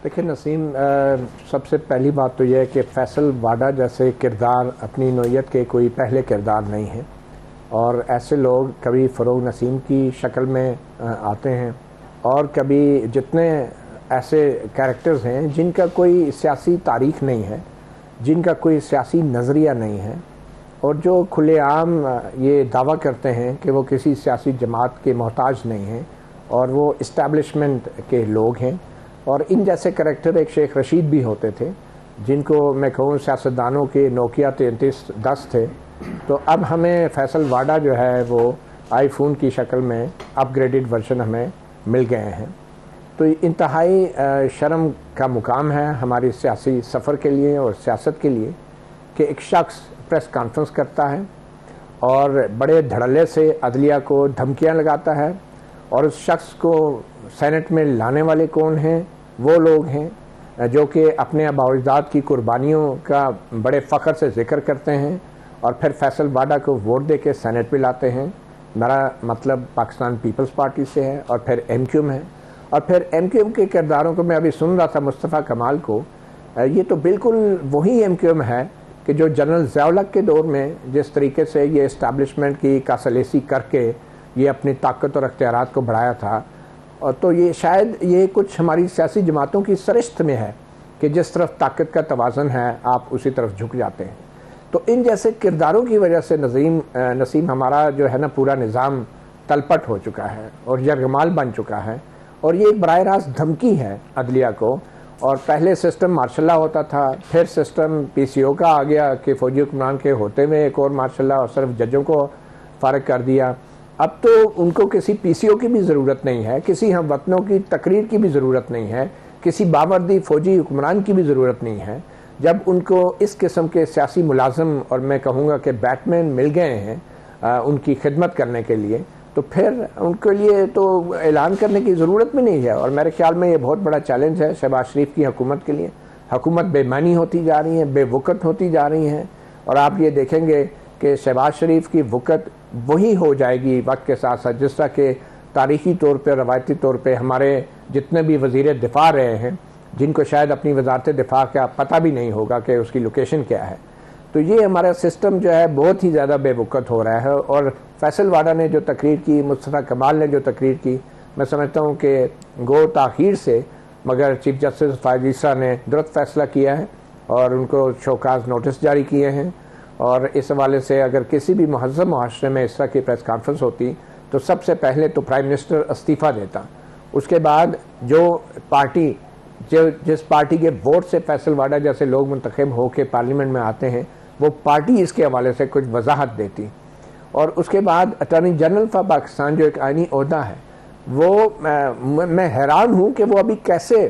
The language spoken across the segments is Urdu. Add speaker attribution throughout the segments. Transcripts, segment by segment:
Speaker 1: دیکھیں نسیم، سب سے پہلی بات تو یہ ہے کہ فیصل واڈا جیسے کردار اپنی نوعیت کے کوئی پہلے کردار نہیں ہیں، اور ایسے لوگ کبھی فروغ نسیم کی شکل میں آتے ہیں اور کبھی جتنے ایسے کیریکٹرز ہیں جن کا کوئی سیاسی تاریخ نہیں ہے، جن کا کوئی سیاسی نظریہ نہیں ہے، اور جو کھلے عام یہ دعویٰ کرتے ہیں کہ وہ کسی سیاسی جماعت کے محتاج نہیں ہیں اور وہ اسٹیبلشمنٹ کے لوگ ہیں. اور ان جیسے کریکٹر ایک شیخ رشید بھی ہوتے تھے جن کو میں کہوں سیاستدانوں کے نوکیا 3310 تھے. تو اب ہمیں فیصل واڈا جو ہے وہ آئی فون کی شکل میں اپ گریڈڈ ورژن ہمیں مل گئے ہیں. تو انتہائی شرم کا مقام ہے ہماری سیاسی سفر کے لیے اور سیاست کے لیے کہ ایک شخص پریس کانفرنس کرتا ہے اور بڑے دھڑلے سے عدلیہ کو دھمکیاں لگاتا ہے، اور اس شخص کو سینٹ میں لانے والے کون ہیں؟ وہ لوگ ہیں جو کہ اپنے آباء و اجداد کی قربانیوں کا بڑے فخر سے ذکر کرتے ہیں اور پھر فیصل واڈا کو ووٹ دے کے سینٹ پہ لاتے ہیں. میرا مطلب پاکستان پیپلز پارٹی سے ہے، اور پھر ایم کیو ایم ہے، اور پھر ایم کیو ایم کے کرداروں کو میں ابھی سن رہا تھا مصطفیٰ کمال کو. یہ تو بالکل وہی ایم کیو ایم ہے کہ جو جنرل ضیاء الحق کے دور میں جس طریقے سے یہ اسٹیبلشمنٹ کی کاسلیسی کر کے یہ اپنی طاقت اور اختیارات کو بڑھایا تھا. اور تو یہ شاید یہ کچھ ہماری سیاسی جماعتوں کی سرشت میں ہے کہ جس طرف طاقت کا توازن ہے آپ اسی طرف جھک جاتے ہیں. تو ان جیسے کرداروں کی وجہ سے نسیم ہمارا جو ہے نا پورا نظام تلپٹ ہو چکا ہے اور یرغمال بن چکا ہے، اور یہ ایک براہ راست دھمکی ہے عدلیہ کو. اور پہلے سسٹم مارشاء اللہ ہوتا تھا، پھر سسٹم پی سی او کا آ گیا کہ فوجی حکمران کے ہوتے ہوئے ایک اور مارشاء اللہ، اور صرف ججوں کو فارغ کر دیا. اب تو ان کو کسی پی سی او کی بھی ضرورت نہیں ہے، کسی ہم وطنوں کی تقریر کی بھی ضرورت نہیں ہے، کسی باوردی فوجی حکمران کی بھی ضرورت نہیں ہے. جب ان کو اس قسم کے سیاسی ملازم اور میں کہوں گا کہ بیٹ مین مل گئے ہیں ان کی خدمت کرنے کے لیے، تو پھر ان کے لیے تو اعلان کرنے کی ضرورت بھی نہیں ہے. اور میرے خیال میں یہ بہت بڑا چیلنج ہے شہباز شریف کی حکومت کے لیے. حکومت بے معنی ہوتی جا رہی ہے، بے وقت ہوتی جا رہی ہیں، اور آپ یہ دیکھیں گے کہ شہباز شریف کی وقت وہی ہو جائے گی وقت کے ساتھ ساتھ جس طرح کہ تاریخی طور پہ روایتی طور پہ ہمارے جتنے بھی وزیر دفاع رہے ہیں جن کو شاید اپنی وزارت دفاع کا پتہ بھی نہیں ہوگا کہ اس کی لوکیشن کیا ہے. تو یہ ہمارا سسٹم جو ہے بہت ہی زیادہ بے وقت ہو رہا ہے. اور فیصل واڈا نے جو تقریر کی، مصطفیٰ کمال نے جو تقریر کی، میں سمجھتا ہوں کہ گو تاخیر سے مگر چیف جسٹس فائز عیسیٰ نے درست فیصلہ کیا ہے اور ان کو شوکاز نوٹس جاری کیے ہیں. اور اس حوالے سے اگر کسی بھی مہذب معاشرے میں اس طرح کی پریس کانفرنس ہوتی تو سب سے پہلے تو پرائم منسٹر استعفیٰ دیتا، اس کے بعد جو پارٹی جس پارٹی کے ووٹ سے فیصل واڈا جیسے لوگ منتخب ہو کے پارلیمنٹ میں آتے ہیں وہ پارٹی اس کے حوالے سے کچھ وضاحت دیتی، اور اس کے بعد اٹارنی جنرل آف پاکستان جو ایک آئینی عہدہ ہے وہ میں حیران ہوں کہ وہ ابھی کیسے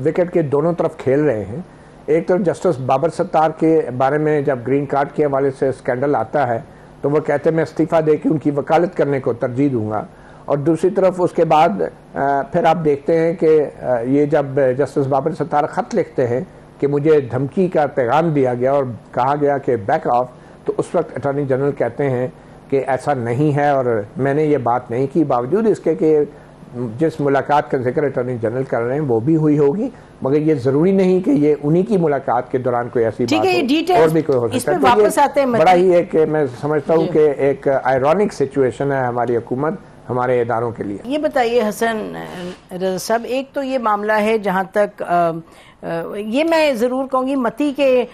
Speaker 1: وکٹ کے دونوں طرف کھیل رہے ہیں. ایک طرف جسٹس بابر ستار کے بارے میں جب گرین کارڈ کے حوالے سے اسکینڈل آتا ہے تو وہ کہتے ہیں میں استعفیٰ دے کے ان کی وکالت کرنے کو ترجیح دوں گا، اور دوسری طرف اس کے بعد پھر آپ دیکھتے ہیں کہ یہ جب جسٹس بابر ستار خط لکھتے ہیں کہ مجھے دھمکی کا پیغام دیا گیا اور کہا گیا کہ بیک آف، تو اس وقت اٹارنی جنرل کہتے ہیں کہ ایسا نہیں ہے اور میں نے یہ بات نہیں کی، باوجود اس کے کہ جس ملاقات کا ذکر اٹارنی جنرل کر رہے ہیں وہ بھی ہوئی ہوگی، مگر یہ ضروری نہیں کہ یہ انہی کی ملاقات کے دوران کوئی ایسی بات ہو، اور بھی کوئی ہو سکتا ہے. بڑا ہی ایک میں سمجھتا ہوں کہ ایک آئرونک سچویشن ہے ہماری حکومت ہمارے اداروں کے لیے.
Speaker 2: یہ بتائیے حسن رضا صاحب، ایک تو یہ معاملہ ہے جہاں تک یہ میں ضرور کہوں گی متی کے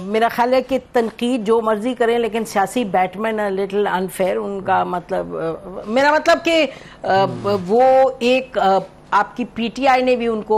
Speaker 2: میرا خیال ہے کہ تنقید جو مرضی کریں لیکن سیاسی بیٹمین لٹل انفیئر ان کا مطلب، میرا مطلب کہ وہ ایک آپ کی پی ٹی آئی نے بھی ان کو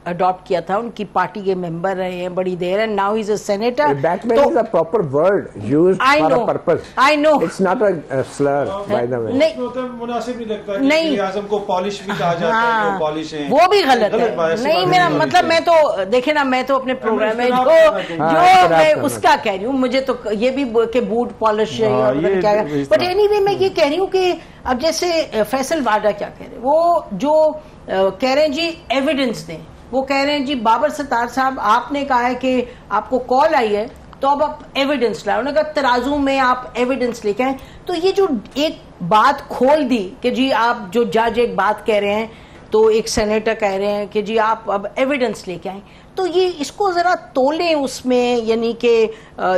Speaker 2: اڈاپٹ کیا تھا، ان کی پارٹی کے ممبر رہے ہیں بڑی دیر، and now he's a senator.
Speaker 1: Batman is a proper word used for a purpose.
Speaker 2: I know.
Speaker 1: It's not a slur, by the way.
Speaker 3: مناسب نہیں لگتا کہ وزیر اعظم کو پالش بھی کہا جاتا ہے، وہ پالش ہیں،
Speaker 2: وہ بھی غلط ہے. نہیں میرا مطلب میں تو دیکھیں نا، میں تو اپنے پروگرام میں جو میں اس کا کہہ رہی ہوں، مجھے تو یہ بھی کہ بوٹ پالش ہے، بٹ اینی وے میں یہ کہہ رہی ہوں کہ اب جیسے فیصل واڈا کیا کہہ رہے ہیں، وہ جو کہہ رہے ہیں جی ایویڈنس دیں، وہ کہہ رہے ہیں جی بابر ستار صاحب آپ نے کہا ہے کہ آپ کو کال آئی ہے تو اب آپ ایویڈنس لائیں، انہوں نے کہا ترازو میں آپ ایویڈنس لے کے آئیں. تو یہ جو ایک بات کھول دی کہ جی آپ جو جج ایک بات کہہ رہے ہیں تو ایک سینیٹر کہہ رہے ہیں کہ جی آپ اب ایویڈنس لے کے آئیں. تو یہ اس کو ذرا تولیں اس میں، یعنی کہ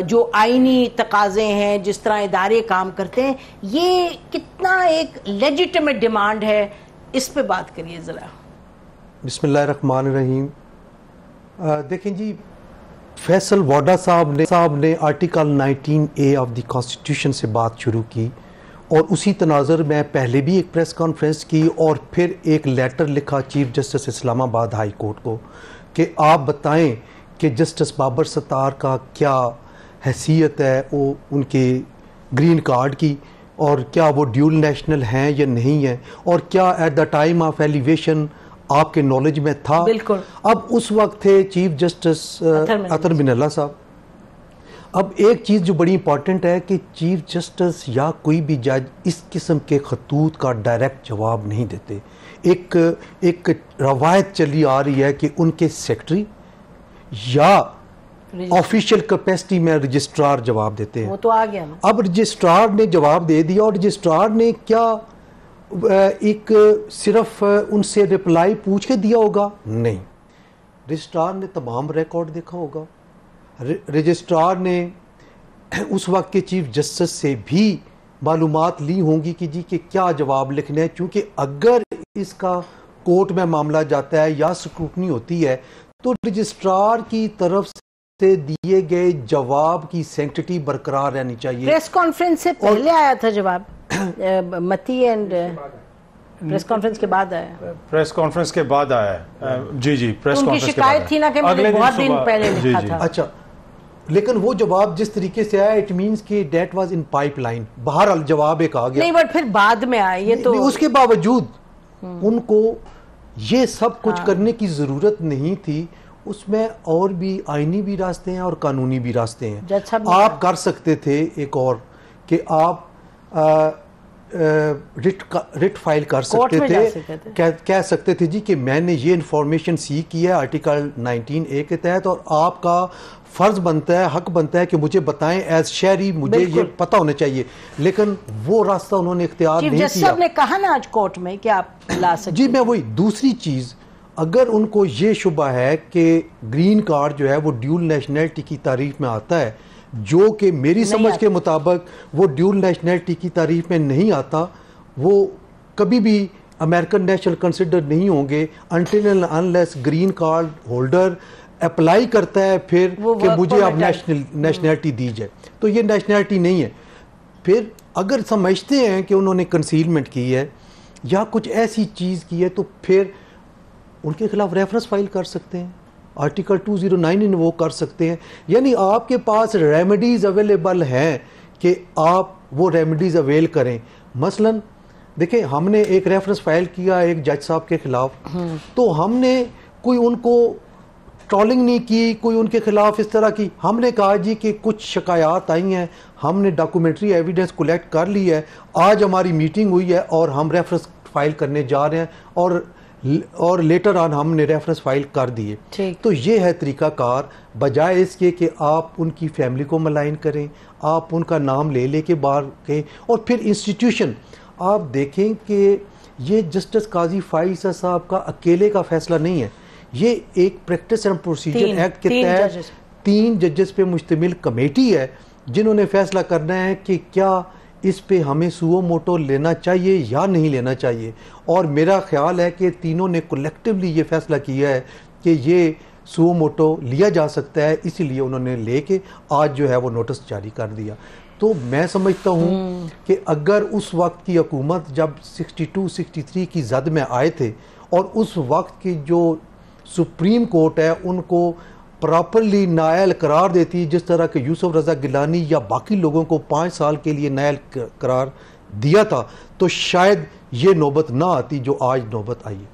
Speaker 2: جو آئینی تقاضے ہیں، جس طرح ادارے کام کرتے ہیں، یہ کتنا ایک لیجیٹیمیٹ ڈیمانڈ ہے، اس پہ بات کریے ذرا.
Speaker 4: بسم اللہ الرحمن الرحیم. دیکھیں جی، فیصل واڈا صاحب نے article 19A of the constitution سے بات شروع کی، اور اسی تناظر میں پہلے بھی ایک پریس کانفرنس کی اور پھر ایک لیٹر لکھا چیف جسٹس اسلام آباد ہائی کورٹ کو کہ آپ بتائیں کہ جسٹس بابر ستار کا کیا حیثیت ہے وہ ان کے گرین کارڈ کی، اور کیا وہ ڈیول نیشنل ہیں یا نہیں ہیں، اور کیا at the time of elevation آپ کے نالج میں تھا.
Speaker 2: بالکل.
Speaker 4: اب اس وقت تھے چیف جسٹس اطہر بن اللہ صاحب. اب ایک چیز جو بڑی امپورٹنٹ ہے کہ چیف جسٹس یا کوئی بھی جج اس قسم کے خطوط کا ڈائریکٹ جواب نہیں دیتے. ایک روایت چلی آ رہی ہے کہ ان کے سیکرٹری یا آفیشیل کیپیسٹی میں رجسٹرار جواب دیتے ہیں.
Speaker 2: وہ تو آ گیا نا.
Speaker 4: اب رجسٹرار نے جواب دے دیا، اور رجسٹرار نے کیا ایک صرف ان سے رپلائی پوچھ کے دیا ہوگا؟ نہیں، رجسٹرار نے تمام ریکارڈ دیکھا ہوگا. رجسٹرار نے اس وقت کے چیف جسٹس سے بھی معلومات لی ہوں گی کہ جی کہ کیا جواب لکھنا ہے، چونکہ اگر اس کا کورٹ میں معاملہ جاتا ہے یا سکروٹنی ہوتی ہے تو رجسٹرار کی طرف سے دیے گئے جواب کی سینکٹیٹی برقرار رہنی چاہیے.
Speaker 2: پریس کانفرنس سے پہلے آیا تھا جواب متی اینڈ پریس کانفرنس کے بعد آیا؟
Speaker 3: پریس کانفرنس کے بعد آیا ہے. جی پریس
Speaker 2: ان کی
Speaker 3: کانفرنس
Speaker 2: شکایت تھی نا کہ میں نے بہت دن پہلے لکھا تھا.
Speaker 4: اچھا، لیکن وہ جواب جس طریقے سے آیا اٹ مینس کہ that was in pipe line. بہرحال جواب ایک آ گیا.
Speaker 2: نہیں، بٹ پھر بعد میں آیا یہ تو.
Speaker 4: اس کے باوجود ان کو یہ سب کچھ کرنے کی ضرورت نہیں تھی. اس میں اور بھی آئینی بھی راستے ہیں اور قانونی بھی راستے ہیں. آپ کر سکتے تھے ایک اور کہ آپ رٹ فائل کر سکتے تھے، کہہ سکتے تھے جی کہ میں نے یہ انفارمیشن سیکھ کی ہے آرٹیکل 19A کے تحت، اور آپ کا فرض بنتا ہے، حق بنتا ہے کہ مجھے بتائیں ایز شہری، مجھے یہ پتہ ہونا چاہیے. لیکن وہ راستہ انہوں نے اختیار نہیں کیا.
Speaker 2: چیف جسٹس نے کہا نا آج کورٹ میں کہ آپ لا سکتے.
Speaker 4: جی میں وہی دوسری چیز، اگر ان کو یہ شبہ ہے کہ گرین کارڈ جو ہے وہ ڈیول نیشنلٹی کی تعریف میں آتا ہے، جو کہ میری سمجھ کے مطابق وہ ڈیول نیشنلٹی کی تعریف میں نہیں آتا، وہ کبھی بھی امریکن نیشنل کنسیڈر نہیں ہوں گے until and unless green card holder apply کرتا ہے پھر کہ مجھے اب نیشنلٹی دی جائے. تو یہ نیشنلٹی نہیں ہے. پھر اگر سمجھتے ہیں کہ انہوں نے کنسیلمنٹ کی ہے یا کچھ ایسی چیز کی ہے تو پھر ان کے خلاف ریفرنس فائل کر سکتے ہیں، آرٹیکل 209 وہ کر سکتے ہیں. یعنی آپ کے پاس ریمیڈیز اویلیبل ہیں کہ آپ وہ ریمیڈیز اویل کریں. مثلا دیکھیں، ہم نے ایک ریفرنس فائل کیا ایک جج صاحب کے خلاف، تو ہم نے کوئی ان کو ٹرولنگ نہیں کی، کوئی ان کے خلاف اس طرح کی. ہم نے کہا جی کہ کچھ شکایات آئی ہیں، ہم نے ڈاکومنٹری ایویڈنس کلیکٹ کر لی ہے، آج ہماری میٹنگ ہوئی ہے اور ہم ریفرنس فائل کرنے جا رہے ہیں، اور لیٹر آن ہم نے ریفرنس فائل کر دیے. تو یہ ہے طریقہ کار، بجائے اس کے کہ آپ ان کی فیملی کو ملائن کریں، آپ ان کا نام لے کے باہر کہیں. اور پھر انسٹیٹیوشن آپ دیکھیں کہ یہ جسٹس قاضی فائز صاحب کا اکیلے کا فیصلہ نہیں ہے، یہ ایک پریکٹس اینڈ پروسیجر ایکٹ کے تحت 3 ججز پہ مشتمل کمیٹی ہے جنہوں نے فیصلہ کرنا ہے کہ کیا اس پہ ہمیں سو موٹو لینا چاہیے یا نہیں لینا چاہیے. اور میرا خیال ہے کہ تینوں نے کولیکٹیولی یہ فیصلہ کیا ہے کہ یہ سو موٹو لیا جا سکتا ہے، اسی لیے انہوں نے لے کے آج جو ہے وہ نوٹس جاری کر دیا. تو میں سمجھتا ہوں کہ اگر اس وقت کی حکومت جب 62-63 کی زد میں آئے تھے اور اس وقت کی جو سپریم کورٹ ہے ان کو پراپرلی نائل قرار دیتی، جس طرح کہ یوسف رضا گیلانی یا باقی لوگوں کو 5 سال کے لیے نائل قرار دیا تھا، تو شاید یہ نوبت نہ آتی جو آج نوبت آئی ہے.